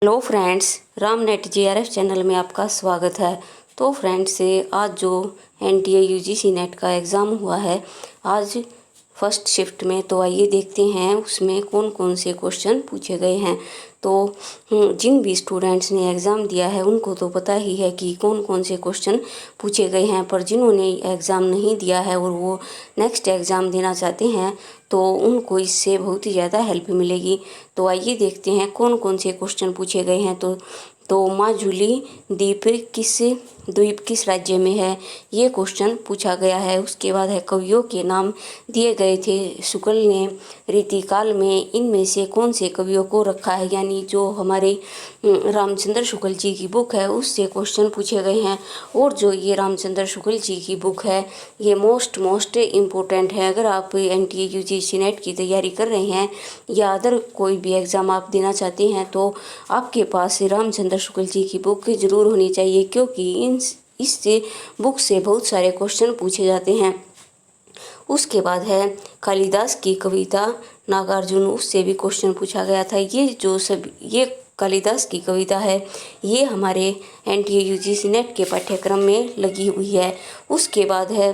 Hello friends, Ram net JRF channel में आपका स्वागत है। तो फ्रेंड्स, आज जो NTA UGC नेट का एग्ज़ाम हुआ है आज फर्स्ट शिफ्ट में, तो आइए देखते हैं उसमें कौन कौन से क्वेश्चन पूछे गए हैं। तो जिन भी स्टूडेंट्स ने एग्ज़ाम दिया है उनको तो पता ही है कि कौन कौन से क्वेश्चन पूछे गए हैं, पर जिन्होंने एग्ज़ाम नहीं दिया है और वो नेक्स्ट एग्ज़ाम देना चाहते हैं तो उनको इससे बहुत ही ज़्यादा हेल्प मिलेगी। तो आइए देखते हैं कौन कौन से क्वेश्चन पूछे गए हैं। तो माजुली द्वीप किस राज्य में है, ये क्वेश्चन पूछा गया है। उसके बाद है कवियों के नाम दिए गए थे शुक्ल ने रीतिकाल में, इनमें से कौन से कवियों को रखा है, यानी जो हमारे रामचंद्र शुक्ल जी की बुक है उससे क्वेश्चन पूछे गए हैं। और जो ये रामचंद्र शुक्ल जी की बुक है ये मोस्ट इम्पोर्टेंट है। अगर आप NTA UGC नेट की तैयारी कर रहे हैं या अदर कोई भी एग्ज़ाम आप देना चाहते हैं तो आपके पास रामचंद्र शुक्ल जी की बुक ज़रूर होनी चाहिए, क्योंकि इससे बुक से बहुत सारे क्वेश्चन पूछे जाते हैं। उसके बाद है कालिदास की कविता नागार्जुन, उससे भी क्वेश्चन पूछा गया था। ये कालिदास की कविता है ये हमारे NTA UGC नेट के पाठ्यक्रम में लगी हुई है। उसके बाद है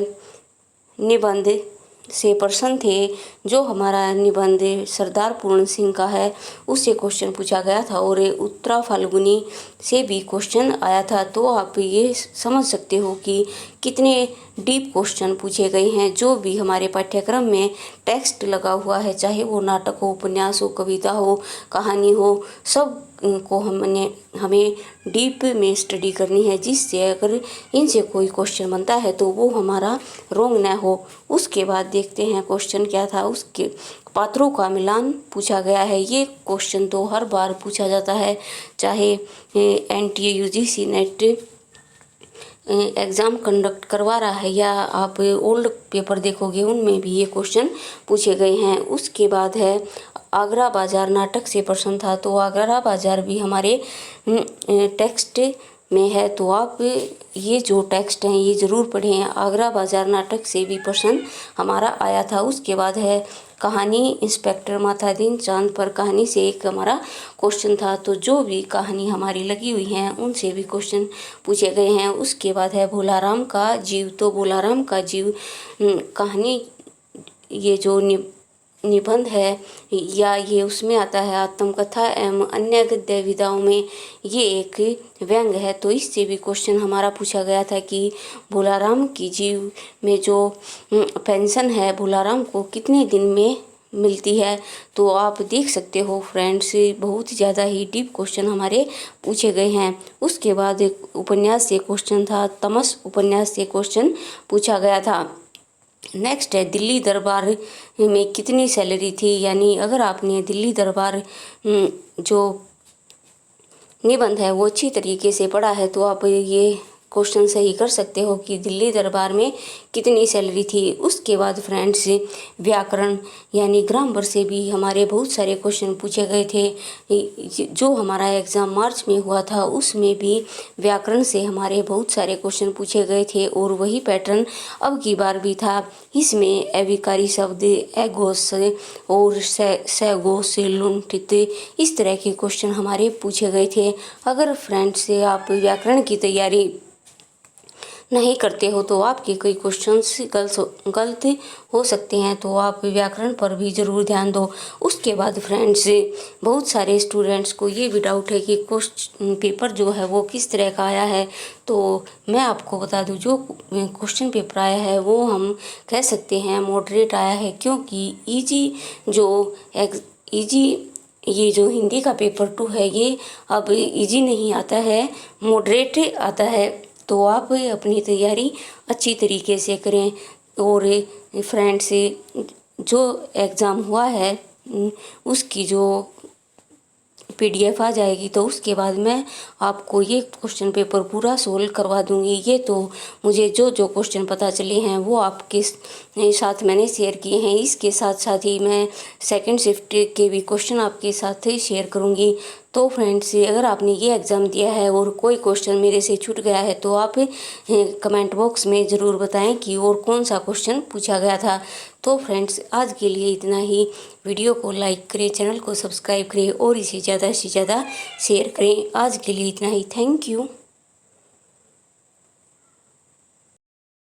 निबंध से प्रश्न थे, जो हमारा निबंध सरदार पूर्ण सिंह का है उससे क्वेश्चन पूछा गया था। और उत्तरा फाल्गुनी से भी क्वेश्चन आया था। तो आप ये समझ सकते हो कि कितने डीप क्वेश्चन पूछे गए हैं। जो भी हमारे पाठ्यक्रम में टेक्स्ट लगा हुआ है, चाहे वो नाटक हो, उपन्यास हो, कविता हो, कहानी हो, सब को हमें डीप में स्टडी करनी है, जिससे अगर इनसे कोई क्वेश्चन बनता है तो वो हमारा रॉन्ग न हो। उसके बाद देखते हैं क्वेश्चन क्या था। उसके पात्रों का मिलान पूछा गया है। ये क्वेश्चन तो हर बार पूछा जाता है, चाहे NTA UGC net exam conduct करवा रहा है या आप ओल्ड पेपर देखोगे उनमें भी ये क्वेश्चन पूछे गए हैं। उसके बाद है आगरा बाज़ार नाटक से प्रश्न था। तो आगरा बाज़ार भी हमारे टेक्स्ट में है, तो आप ये जो टेक्स्ट हैं ये ज़रूर पढ़ें। आगरा बाज़ार नाटक से भी प्रश्न हमारा आया था। उसके बाद है कहानी इंस्पेक्टर माथादीन चांद पर, कहानी से एक हमारा क्वेश्चन था। तो जो भी कहानी हमारी लगी हुई हैं उनसे भी क्वेश्चन पूछे गए हैं। उसके बाद है भोलाराम का जीव। तो भोलाराम का जीव कहानी, ये जो निबंध है या ये उसमें आता है आत्मकथा एवं अन्य गद्य विधाओं में, ये एक व्यंग है। तो इससे भी क्वेश्चन हमारा पूछा गया था कि भोलाराम की जीव में जो पेंशन है भोलाराम को कितने दिन में मिलती है। तो आप देख सकते हो फ्रेंड्स, बहुत ज़्यादा ही डीप क्वेश्चन हमारे पूछे गए हैं। उसके बाद एक उपन्यास से क्वेश्चन था, तमस उपन्यास से क्वेश्चन पूछा गया था। नेक्स्ट है दिल्ली दरबार में कितनी सैलरी थी, यानी अगर आपने दिल्ली दरबार जो निबंध है वो अच्छी तरीके से पढ़ा है तो आप ये क्वेश्चन सही कर सकते हो कि दिल्ली दरबार में कितनी सैलरी थी। उसके बाद फ्रेंड्स व्याकरण यानी ग्रामर से भी हमारे बहुत सारे क्वेश्चन पूछे गए थे। जो हमारा एग्ज़ाम मार्च में हुआ था उसमें भी व्याकरण से हमारे बहुत सारे क्वेश्चन पूछे गए थे और वही पैटर्न अब की बार भी था। इसमें अविकारी शब्द एघोष और सघोष लुंठित, इस तरह के क्वेश्चन हमारे पूछे गए थे। अगर फ्रेंड्स आप व्याकरण की तैयारी नहीं करते हो तो आपके कई क्वेश्चंस गलत हो सकते हैं, तो आप व्याकरण पर भी ज़रूर ध्यान दो। उसके बाद फ्रेंड्स बहुत सारे स्टूडेंट्स को ये भी डाउट है कि क्वेश्चन पेपर जो है वो किस तरह का आया है। तो मैं आपको बता दूं, जो क्वेश्चन पेपर आया है वो हम कह सकते हैं मॉडरेट आया है, क्योंकि ये जो हिंदी का पेपर 2 है ये अब इजी नहीं आता है, मॉडरेट आता है। तो आप अपनी तैयारी अच्छी तरीके से करें। और फ्रेंड्स जो एग्ज़ाम हुआ है उसकी जो PDF आ जाएगी तो उसके बाद मैं आपको ये क्वेश्चन पेपर पूरा सोल्व करवा दूंगी। ये तो मुझे जो क्वेश्चन पता चले हैं वो आपके साथ मैंने शेयर किए हैं। इसके साथ साथ ही मैं सेकंड शिफ्ट के भी क्वेश्चन आपके साथ शेयर करूंगी। तो फ्रेंड्स, अगर आपने ये एग्ज़ाम दिया है और कोई क्वेश्चन मेरे से छूट गया है तो आप कमेंट बॉक्स में ज़रूर बताएं कि और कौन सा क्वेश्चन पूछा गया था। तो फ्रेंड्स, आज के लिए इतना ही। वीडियो को लाइक करें, चैनल को सब्सक्राइब करें और इसे ज़्यादा से ज़्यादा शेयर करें। आज के लिए इतना ही। Thank you.